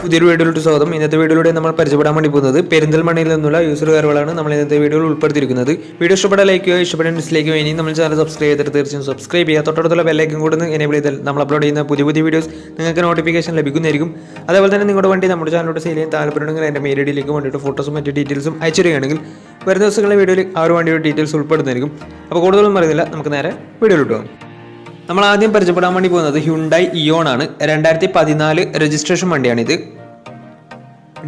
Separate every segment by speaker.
Speaker 1: പുതിയൊരു വീഡിയോയിലോട്ട് സ്വാഗതം. ഇന്നത്തെ വീഡിയോയിലൂടെ നമ്മൾ പരിചയപ്പെടാൻ വേണ്ടി പോകുന്നത് പെരിന്തൽമണ്ണയിൽ നിന്നുള്ള യൂസർ കാറുകളാണ് നമ്മൾ ഇന്നത്തെ വീഡിയോയിൽ ഉൾപ്പെടുത്തിയിരിക്കുന്നത്. വീഡിയോ ഇഷ്ടപ്പെട്ട ലൈക്ക് ചെയ്യുക, ഇഷ്ടപ്പെട്ട ഡിസ്ലൈക്ക് ചെയ്യുക. ഇനി നമ്മൾ ചാനൽ സബ്സ്ക്രൈബ് ചെയ്തിട്ട് തീർച്ചയായും സബ്സ്ക്രൈബ് ചെയ്യുക. തൊട്ടടുത്തുള്ള ബെല്ലൈക്കൻ കൂടെ എനേബിൾ ചെയ്താൽ നമ്മൾ അപ്ലോഡ് ചെയ്യുന്ന പുതിയ വീഡിയോസ് നിങ്ങൾക്ക് നോട്ടിഫിക്കേഷൻ ലഭിക്കുന്നതായിരിക്കും. അതേപോലെ തന്നെ നിങ്ങളുടെ വണ്ടി നമ്മുടെ ചാനലോട് സെയിൽ ചെയ്യാൻ താല്പര്യമുണ്ടെങ്കിൽ എൻ്റെ മെയിൽ ഐഡിയിലേക്ക് വേണ്ടിയിട്ട് ഫോട്ടോസും മറ്റ് ഡീറ്റെയിൽസും അയച്ചു തരികയാണെങ്കിൽ വരുന്ന ദിവസങ്ങളിലെ വീഡിയോയിൽ ആ ഒരു വണ്ടിയുടെ ഡീറ്റെയിൽസ് ഉൾപ്പെടുന്നതായിരിക്കും. അപ്പോൾ കൂടുതലൊന്നും പറയുന്നില്ല, നമുക്ക് നേരെ വീഡിയോയിലോട്ട് പോകാം. നമ്മൾ ആദ്യം പരിചയപ്പെടാൻ വേണ്ടി പോകുന്നത് ഹ്യുണ്ടായി ഇയോൺ ആണ്. 2014 രജിസ്ട്രേഷൻ വണ്ടിയാണിത്.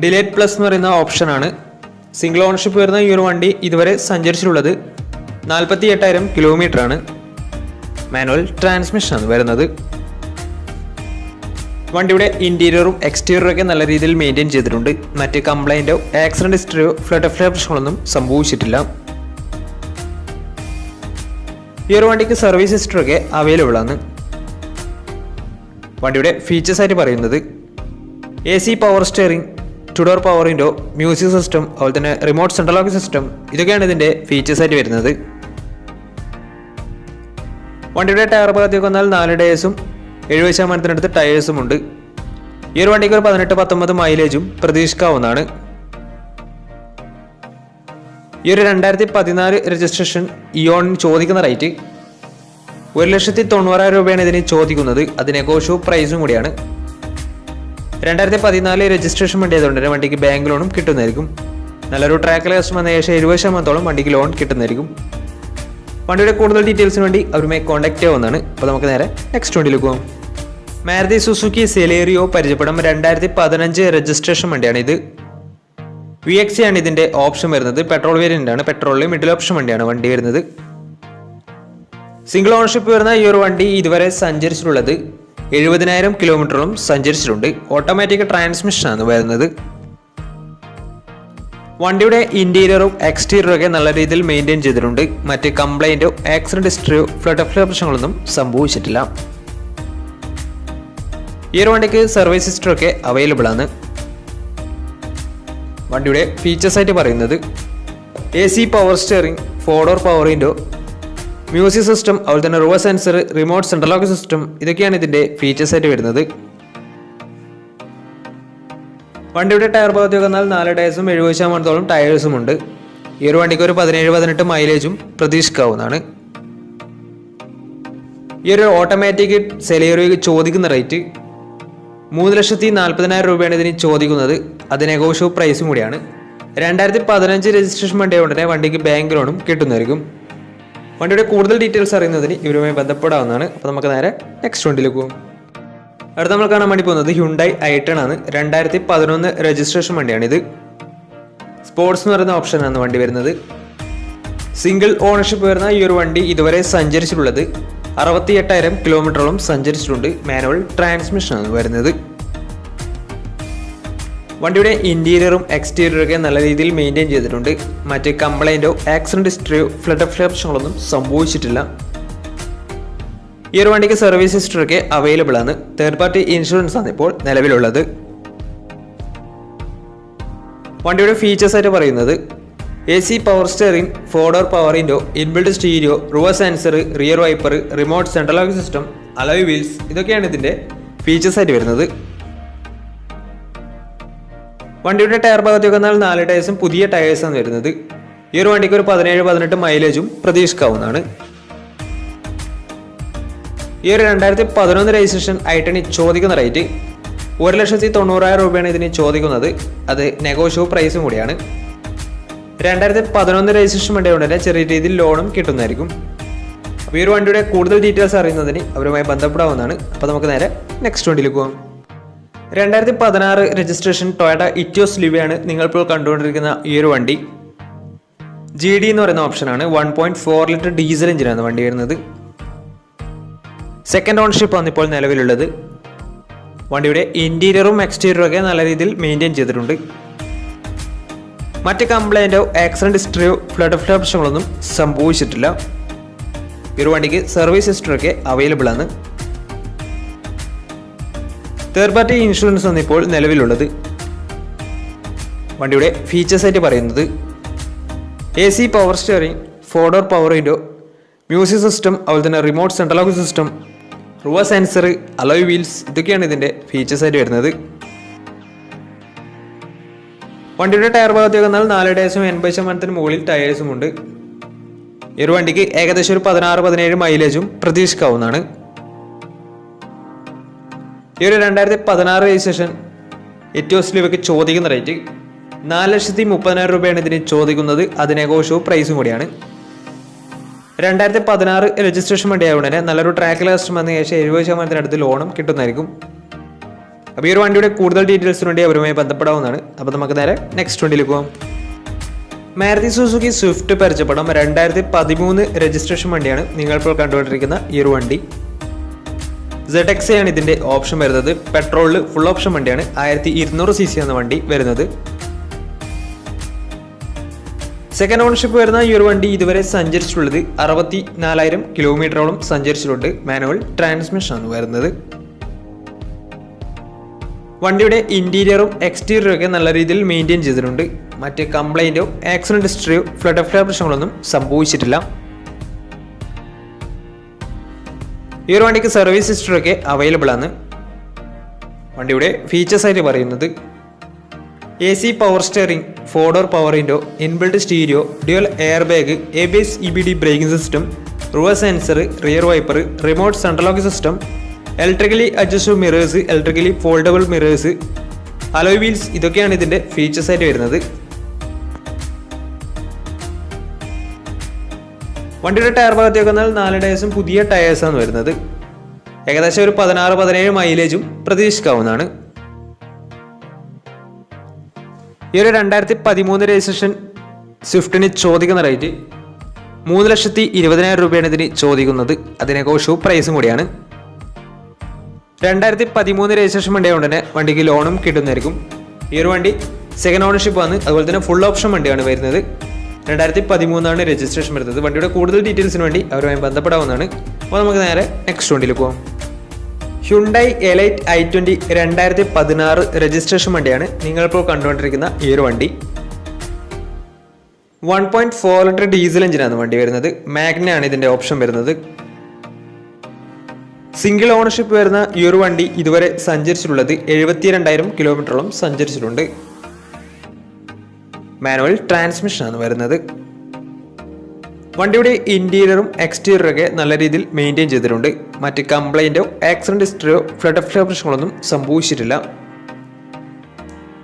Speaker 1: ഡിലേറ്റ് പ്ലസ് എന്ന് പറയുന്ന ഓപ്ഷനാണ്. സിംഗിൾ ഓണർഷിപ്പ് വരുന്ന ഈ ഒരു വണ്ടി ഇതുവരെ സഞ്ചരിച്ചിട്ടുള്ളത് 48,000 കിലോമീറ്റർ ആണ്. മാനുവൽ ട്രാൻസ്മിഷനാണ് വരുന്നത്. വണ്ടിയുടെ ഇന്റീരിയറും എക്സ്റ്റീരിയറും ഒക്കെ നല്ല രീതിയിൽ മെയിൻറ്റെയിൻ ചെയ്തിട്ടുണ്ട്. മറ്റ് കംപ്ലൈൻറ്റോ ആക്സിഡന്റ് ഹിസ്റ്ററിയോ ഫ്ലഡ് പ്രശ്നങ്ങളൊന്നും സംഭവിച്ചിട്ടില്ല. ഈ ഒരു വണ്ടിക്ക് സർവീസ് ഹിസ്റ്ററൊക്കെ അവൈലബിൾ ആണ്. വണ്ടിയുടെ ഫീച്ചേഴ്സ് ആയിട്ട് പറയുന്നത് AC power steering, 2 door power window, music system, അതുപോലെ തന്നെ റിമോട്ട് സെൻട്രൽ ലോക്ക് സിസ്റ്റം, ഇതൊക്കെയാണ് ഇതിൻ്റെ ഫീച്ചേഴ്സ് ആയിട്ട് വരുന്നത്. വണ്ടിയുടെ ടയർ ഭാഗത്തേക്ക് വന്നാൽ 4 ടയേഴ്സും 70% ടയേഴ്സും ഉണ്ട്. ഈ ഒരു വണ്ടിക്ക് ഒരു 18-19 മൈലേജും പ്രതീക്ഷിക്കാവുന്നതാണ്. ഈ ഒരു 2014 രജിസ്ട്രേഷൻ ഇയോണിന് ചോദിക്കുന്ന റേറ്റ് 1,90,000 രൂപയാണ് ഇതിന് ചോദിക്കുന്നത്. അത് നെഗോഷ്യബിൾ പ്രൈസും കൂടിയാണ്. 2014 രജിസ്ട്രേഷൻ വണ്ടി ആയതുകൊണ്ട് തന്നെ വണ്ടിക്ക് ബാങ്ക് ലോണും കിട്ടുന്നതായിരിക്കും. നല്ലൊരു ട്രാക്കിലെ കസ്റ്റമർ ഏകദേശം 70% വണ്ടിക്ക് ലോൺ കിട്ടുന്നതായിരിക്കും. വണ്ടിയുടെ കൂടുതൽ ഡീറ്റെയിൽസിന് വേണ്ടി അവരുമായി കോൺടാക്ട് ചെയ്യാവുന്നതാണ്. അപ്പോൾ നമുക്ക് നേരെ നെക്സ്റ്റ് വണ്ടിയിലേക്ക് പോകാം. മാരുതി സുസുക്കി സെലേറിയോ പരിചയപ്പെടാം. 2015 രജിസ്ട്രേഷൻ വണ്ടിയാണ് ഇത്. VXC ആണ് ഇതിന്റെ ഓപ്ഷൻ വരുന്നത്. പെട്രോൾ വേരിയന്റ് ആണ്. പെട്രോളിൽ മിഡിൽ ഓപ്ഷൻ വണ്ടിയാണ് വണ്ടി വരുന്നത്. സിംഗിൾ ഓണർഷിപ്പ് വരുന്ന ഈ ഒരു വണ്ടി ഇതുവരെ സഞ്ചരിച്ചിട്ടുള്ളത് 70,000 കിലോമീറ്ററും സഞ്ചരിച്ചിട്ടുണ്ട്. ഓട്ടോമാറ്റിക് ട്രാൻസ്മിഷൻ ആണ് വരുന്നത്. വണ്ടിയുടെ ഇന്റീരിയറും എക്സ്റ്റീരിയറും ഒക്കെ നല്ല രീതിയിൽ മെയിൻറ്റെയിൻ ചെയ്തിട്ടുണ്ട്. മറ്റ് കംപ്ലൈന്റോ ആക്സിഡന്റ് ഹിസ്റ്ററിയോ ഫ്ലഡ് പ്രശ്നങ്ങളൊന്നും സംഭവിച്ചിട്ടില്ല. ഈ ഒരു വണ്ടിക്ക് സർവീസ് ഹിസ്റ്ററൊക്കെ അവൈലബിൾ ആണ്. വണ്ടിയുടെ ഫീച്ചേഴ്സ് ആയിട്ട് പറയുന്നത് AC power steering, 4 door power window, music system, അതുപോലെ തന്നെ reverse sensor, remote central lock system, ഇതൊക്കെയാണ് ഇതിന്റെ ഫീച്ചേഴ്സ് ആയിട്ട് വരുന്നത്. വണ്ടിയുടെ ടയർ ഭാഗത്തേക്ക് വന്നാൽ 4 ടയേഴ്സും 70% ടയേഴ്സും ഉണ്ട്. ഈ ഒരു വണ്ടിക്ക് ഒരു 17-18 മൈലേജും പ്രതീക്ഷിക്കാവുന്നതാണ്. ഈ ഒരു ഓട്ടോമാറ്റിക് സെലേറിയോയ്ക്ക് ചോദിക്കുന്ന റേറ്റ് 3,40,000 രൂപയാണ് ഇതിന് ചോദിക്കുന്നത്. അത് നെഗോഷ്യബിൾ പ്രൈസും കൂടിയാണ്. 2015 രജിസ്ട്രേഷൻ വണ്ടി ആയതുകൊണ്ട് തന്നെ വണ്ടിക്ക് ബാങ്ക് ലോണും കിട്ടുന്നതായിരിക്കും. വണ്ടിയുടെ കൂടുതൽ ഡീറ്റെയിൽസ് അറിയുന്നതിന് ഇവരുമായി ബന്ധപ്പെടാവുന്നതാണ്. അപ്പോൾ നമുക്ക് നേരെ നെക്സ്റ്റ് വണ്ടിയിലേക്ക് പോകും. അടുത്ത നമ്മൾ കാണാൻ വേണ്ടി പോകുന്നത് ഹ്യുണ്ടായി i10 ആണ്. 2011 രജിസ്ട്രേഷൻ വണ്ടിയാണിത്. സ്പോർട്സ് എന്ന് പറയുന്ന ഓപ്ഷനാണ് വണ്ടി വരുന്നത്. സിംഗിൾ ഓണർഷിപ്പ് വരുന്ന ഈ ഒരു വണ്ടി ഇതുവരെ സഞ്ചരിച്ചിട്ടുള്ളത് 68,000 കിലോമീറ്ററോളം സഞ്ചരിച്ചിട്ടുണ്ട്. മാനുവൽ ട്രാൻസ്മിഷൻ ആണ് വരുന്നത്. വണ്ടിയുടെ ഇന്റീരിയറും എക്സ്റ്റീരിയറും ഒക്കെ നല്ല രീതിയിൽ മെയിൻറ്റെയിൻ ചെയ്തിട്ടുണ്ട്. മറ്റ് കംപ്ലൈന്റോ ആക്സിഡന്റ് ഹിസ്റ്ററിയോ ഫ്ലഡ് പ്രശ്നങ്ങളൊന്നും സംഭവിച്ചിട്ടില്ല. ഈ ഒരു വണ്ടിക്ക് സർവീസ് ഹിസ്റ്ററൊക്കെ അവൈലബിൾ ആണ്. തേർഡ് പാർട്ടി ഇൻഷുറൻസ് ആണ് ഇപ്പോൾ നിലവിലുള്ളത്. വണ്ടിയുടെ ഫീച്ചേഴ്സ് ആയിട്ട് പറയുന്നത് AC power steering, 4 door power window, inbuilt stereo, reverse sensor, rear wiper, remote central lock system, alloy wheels, ഇതൊക്കെയാണ് ഇതിന്റെ ഫീച്ചേഴ്സ് ആയിട്ട് വരുന്നത്. വണ്ടിയുടെ ടയർ ഭാഗത്തേക്ക് വന്നാൽ 4 ടയേഴ്സും പുതിയ ടയേഴ്സാണ് വരുന്നത്. ഈ ഒരു വണ്ടിക്ക് ഒരു 17-18 മൈലേജും പ്രതീക്ഷിക്കാവുന്നതാണ്. ഈ ഒരു 2011 രജിസ്ട്രേഷൻ i10 ചോദിക്കുന്ന റേറ്റ് 1,90,000 രൂപയാണ് ഇതിന് ചോദിക്കുന്നത്. അത് നെഗോഷ്യബിൾ പ്രൈസും കൂടിയാണ്. 2011 രജിസ്ട്രേഷൻ വണ്ടി കൊണ്ട് തന്നെ ചെറിയ രീതിയിൽ ലോണും കിട്ടുന്നതായിരിക്കും. അപ്പോൾ ഈ ഒരു വണ്ടിയുടെ കൂടുതൽ ഡീറ്റെയിൽസ് അറിയുന്നതിന് അവരുമായി ബന്ധപ്പെടാവുന്നതാണ്. അപ്പോൾ നമുക്ക് നേരെ നെക്സ്റ്റ് വണ്ടിയിലേക്ക് പോകാം. 2016 രജിസ്ട്രേഷൻ ടൊയോട്ട ഇറ്റിയോസ് ലിവയാണ് നിങ്ങളിപ്പോൾ കണ്ടുകൊണ്ടിരിക്കുന്ന ഈ ഒരു വണ്ടി. GD എന്ന് പറയുന്ന ഓപ്ഷനാണ്. 1.4 ലിറ്റർ ഡീസൽ എഞ്ചിനാണ് വണ്ടി വരുന്നത്. സെക്കൻഡ് ഓണർഷിപ്പ് ആണ് ഇപ്പോൾ നിലവിലുള്ളത്. വണ്ടിയുടെ ഇന്റീരിയറും എക്സ്റ്റീരിയറും ഒക്കെ നല്ല രീതിയിൽ മെയിൻറ്റെയിൻ ചെയ്തിട്ടുണ്ട്. മറ്റ് കംപ്ലൈന്റോ ആക്സിഡന്റ് ഹിസ്റ്ററിയോ ഫ്ലഡ് പ്രശ്നങ്ങളൊന്നും സംഭവിച്ചിട്ടില്ല. ഈ ഒരു വണ്ടിക്ക് സർവീസ് ഹിസ്റ്ററൊക്കെ അവൈലബിൾ ആണ്. തേർഡ് പാർട്ടി ഇൻഷുറൻസ് ആണ് ഇപ്പോൾ നിലവിലുള്ളത്. വണ്ടിയുടെ ഫീച്ചേഴ്സ് ആയിട്ട് പറയുന്നത് AC power steering, 4 door power window, music system, അതുപോലെ തന്നെ remote central lock system, reverse sensor, alloy wheels, ഇതൊക്കെയാണ് ഇതിൻ്റെ ഫീച്ചേഴ്സ് ആയിട്ട് വരുന്നത്. വണ്ടിയുടെ ടയർ ഭാഗത്തേക്ക് വന്നാൽ 4.80% മുകളിൽ ടയേഴ്സും ഉണ്ട്. ഈ ഒരു വണ്ടിക്ക് ഏകദേശം ഒരു 16-17 മൈലേജും പ്രതീക്ഷിക്കാവുന്നതാണ്. ഈ ഒരു 2016 രജിസ്ട്രേഷൻ എറ്റിയോസിൽ ഇവയ്ക്ക് ചോദിക്കുന്ന റേറ്റ് 4,30,000 രൂപയാണ് ഇതിന് ചോദിക്കുന്നത്. അത് നെഗോഷ്യബിൾ പ്രൈസും കൂടിയാണ്. 2016 രജിസ്ട്രേഷൻ വണ്ടിയായതുകൊണ്ട് തന്നെ നല്ലൊരു ട്രാക്ക് ലാസ്റ്റ് വന്ന ശേഷം 70% അടുത്ത് ലോണും കിട്ടുന്നതായിരിക്കും. അപ്പോൾ ഈ ഒരു വണ്ടിയുടെ കൂടുതൽ ഡീറ്റെയിൽസിന് വേണ്ടി അവരുമായി ബന്ധപ്പെടാവുന്നതാണ്. അപ്പോൾ നമുക്ക് നേരെ നെക്സ്റ്റ് വണ്ടിയിലേക്ക് പോകാം. മാരുതി സുസുക്കി സ്വിഫ്റ്റ് പരിചയപ്പെടാം. 2013 രജിസ്ട്രേഷൻ വണ്ടിയാണ് നിങ്ങളിപ്പോൾ കണ്ടുകൊണ്ടിരിക്കുന്ന ഈ ഒരു വണ്ടി. ZX ആണ് ഇതിൻ്റെ ഓപ്ഷൻ വരുന്നത്. പെട്രോളിൽ ഫുൾ ഓപ്ഷൻ വണ്ടിയാണ്. 1200 cc എന്ന വണ്ടി വരുന്നത്. സെക്കൻഡ് ഓണർഷിപ്പ് വരുന്ന ഈ ഒരു വണ്ടി ഇതുവരെ സഞ്ചരിച്ചിട്ടുള്ളത് 64,000 കിലോമീറ്ററോളം സഞ്ചരിച്ചിട്ടുണ്ട്. മാനുവൽ ട്രാൻസ്മിഷൻ ആണ് വരുന്നത്. വണ്ടിയുടെ ഇന്റീരിയറും എക്സ്റ്റീരിയറും ഒക്കെ നല്ല രീതിയിൽ മെയിൻറ്റെയിൻ ചെയ്തിട്ടുണ്ട്. മറ്റ് കംപ്ലൈൻറ്റോ ആക്സിഡന്റ് ഹിസ്റ്ററിയോ ഫ്ലഡ് ഓഫ് പ്രശ്നങ്ങളൊന്നും സംഭവിച്ചിട്ടില്ല. ഈ ഒരു വണ്ടിക്ക് സർവീസ് ഹിസ്റ്ററി ഒക്കെ അവൈലബിൾ ആണ്. വണ്ടിയുടെ ഫീച്ചേഴ്സ് ആയിട്ട് പറയുന്നത് AC power steering, 4-door power window, inbuilt stereo, dual air bag, ABS EBD braking system, reverse sensor, rear wiper, remote central lock system, electrically adjustable mirrors, electrically foldable mirrors, alloy wheels, ഇതൊക്കെയാണ് ഇതിൻ്റെ features ആയിട്ട് വരുന്നത്. വണ്ടിയുടെ tyre ഭാഗത്തേക്ക് വന്നാൽ 4 ടയേഴ്സും പുതിയ ടയേഴ്സാണ് വരുന്നത്. ഏകദേശം ഒരു 16-17 മൈലേജും പ്രതീക്ഷിക്കാവുന്നതാണ്. ഈ ഒരു 2013 രജിസ്ട്രേഷൻ സ്വിഫ്റ്റിന് ചോദിക്കുന്ന റേറ്റ് 3,20,000 രൂപയാണ് ഇതിന് ചോദിക്കുന്നത്. അത് നെഗോഷ്യബിൾ പ്രൈസും കൂടിയാണ്. 2013 രജിസ്ട്രേഷൻ വണ്ടിയായതുകൊണ്ട് തന്നെ വണ്ടിക്ക് ലോണും കിട്ടുന്നതായിരിക്കും. ഈ ഒരു വണ്ടി സെക്കൻഡ് ഓണർഷിപ്പ് ആണ്. അതുപോലെ തന്നെ ഫുൾ ഓപ്ഷൻ വണ്ടിയാണ് വരുന്നത്. 2013 രജിസ്ട്രേഷൻ വരുന്നത്. വണ്ടിയുടെ കൂടുതൽ ഡീറ്റെയിൽസിന് വേണ്ടി അവരുമായി ബന്ധപ്പെടാവുന്നതാണ്. അപ്പോൾ നമുക്ക് നേരെ നെക്സ്റ്റ് വണ്ടിയിൽ പോകാം. ഹ്യുണ്ടായി എലൈറ്റ് i20 2016 രജിസ്ട്രേഷൻ വണ്ടിയാണ് നിങ്ങളിപ്പോൾ കണ്ടുകൊണ്ടിരിക്കുന്ന ഈ ഒരു വണ്ടി. 1.4 ലിറ്റർ ഡീസൽ എഞ്ചിനാണ് വണ്ടി വരുന്നത്. മാഗ്നയാണ് ഇതിൻ്റെ ഓപ്ഷൻ വരുന്നത്. സിംഗിൾ ഓണർഷിപ്പ് വരുന്ന ഈ ഒരു വണ്ടി ഇതുവരെ സഞ്ചരിച്ചിട്ടുള്ളത് 72,000 കിലോമീറ്ററോളം സഞ്ചരിച്ചിട്ടുണ്ട്. മാനുവൽ ട്രാൻസ്മിഷൻ ആണ് വരുന്നത്. വണ്ടിയുടെ ഇന്റീരിയറും എക്സ്റ്റീരിയറും ഒക്കെ നല്ല രീതിയിൽ മെയിൻറ്റെയിൻ ചെയ്തിട്ടുണ്ട്. മറ്റ് കംപ്ലൈൻറ്റോ ആക്സിഡന്റ് ഹിസ്റ്ററിയോ ഫ്ലഡ് ഓഫ് പ്രശ്നങ്ങളൊന്നും സംഭവിച്ചിട്ടില്ല.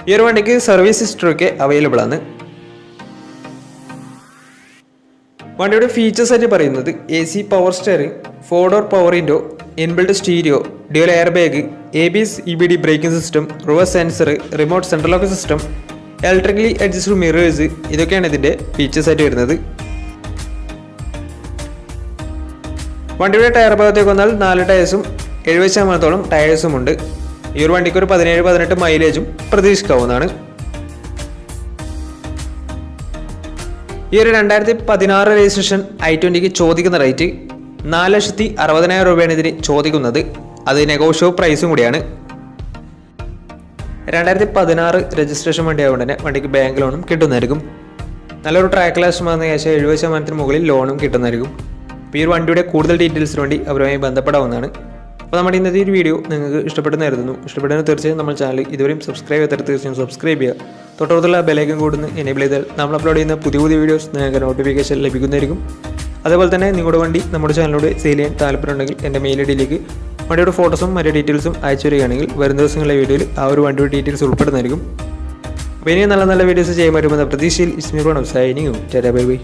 Speaker 1: ഈ ഒരു വണ്ടിക്ക് സർവീസ് ഹിസ്റ്ററി ഒക്കെ അവൈലബിൾ ആണ്. വണ്ടിയുടെ ഫീച്ചേഴ്സ് ആയിട്ട് പറയുന്നത് AC power steering, 4-door power window, inbuilt stereo, dual air bag, ABS EBD braking system, reverse sensor, remote central lock system, electrically adjustable mirrors, ഇതൊക്കെയാണ് ഇതിൻ്റെ ഫീച്ചേഴ്സ് ആയിട്ട് വരുന്നത്. വണ്ടിയുടെ ടയർ ഭാഗത്തേക്ക് വന്നാൽ 4 ടയേഴ്സും 70% ടയേഴ്സും ഉണ്ട്. ഈ ഒരു വണ്ടിക്ക് ഒരു 17-18 മൈലേജും പ്രതീക്ഷിക്കാവുന്നതാണ്. ഈ ഒരു 2016 രജിസ്ട്രേഷൻ i20ക്ക് ചോദിക്കുന്ന റേറ്റ് 4,60,000 രൂപയാണ് ഇതിന് ചോദിക്കുന്നത്. അത് നെഗോഷ്യബിൾ പ്രൈസും കൂടിയാണ്. 2016 രജിസ്ട്രേഷൻ വണ്ടി ആയതുകൊണ്ട് തന്നെ വണ്ടിക്ക് ബാങ്ക് ലോണും കിട്ടുന്നതായിരിക്കും. നല്ലൊരു ട്രാക്ക് ലാസ്റ്റ് വന്ന ശേഷം 70% മുകളിൽ ലോണും കിട്ടുന്നതായിരിക്കും. അപ്പോൾ ഈ ഒരു വണ്ടിയുടെ കൂടുതൽ ഡീറ്റെയിൽസിന് വേണ്ടി അവരുമായി ബന്ധപ്പെടാവുന്നതാണ്. അപ്പോൾ നമ്മുടെ ഇന്നത്തെ ഒരു വീഡിയോ നിങ്ങൾക്ക് ഇഷ്ടപ്പെടുന്നതായിരുന്നു. ഇഷ്ടപ്പെടുന്ന തീർച്ചയായും നമ്മൾ ചാനൽ ഇതുവരെയും സബ്സ്ക്രൈബ് ചെയ്തിട്ട് തീർച്ചയായും സബ്സ്ക്രൈബ് ചെയ്യുക. തൊട്ടടുത്തുള്ള ബെലൈക്കൻ കൂടുന്ന എനേബിൾ ചെയ്താൽ നമ്മൾ അപ്ലോഡ് ചെയ്യുന്ന പുതിയ വീഡിയോസ് നിങ്ങൾക്ക് നോട്ടിഫിക്കേഷൻ ലഭിക്കുന്നതായിരിക്കും. അതേപോലെ തന്നെ നിങ്ങളുടെ വണ്ടി നമ്മുടെ ചാനലിലൂടെ സെയിൽ ചെയ്യാൻ താല്പര്യമുണ്ടെങ്കിൽ എൻ്റെ മെയിൽ ഐഡിയിലേക്ക് വണ്ടിയുടെ ഫോട്ടോസും മറ്റു ഡീറ്റെയിൽസും അയച്ചു വരികയാണെങ്കിൽ വരും ദിവസങ്ങളിലെ വീഡിയോയിൽ ആ ഒരു വണ്ടിയുടെ ഡീറ്റെയിൽസ് ഉൾപ്പെടുന്നതായിരിക്കും. അപ്പോൾ ഇനിയും നല്ല നല്ല വീഡിയോസ് ചെയ്യാൻ പറ്റുമെന്ന പ്രതീക്ഷയിൽ ഇസ്മീർ സൈനിങ്. Bye bye.